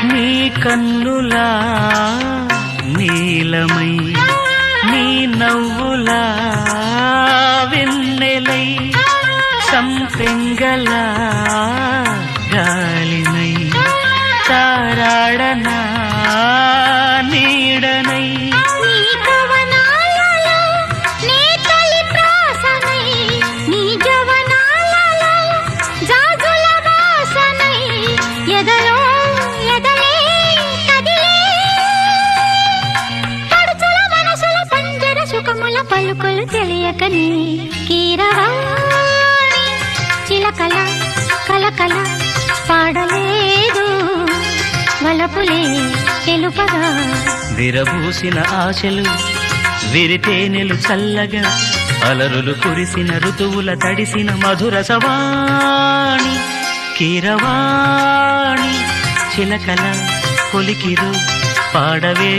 నీ కన్నులా నీలమై నీ నవ్వులా వెన్నెలై సంపెంగలా గాలినై తారాడనా నీడనై నీ కవనాలలో నీ తొలి ప్రాసనై నీ జవనాలలో జాజుల వాసనై ఎదలో ఎదలే కదిలే పడుచుల మనసుల పంజర సుఖముల పలుకులు తెలియకని కీరవాణి చిలకల కలకల పాడలేదు వలపులే తెలుపగా విరబూసిన ఆశలు విరితేనెలు చల్లగా అలరులు కురిసిన ఋతువుల తడిసిన మధుర సవాణి కీరవాణి చిలకల కొలికిరు పాడవే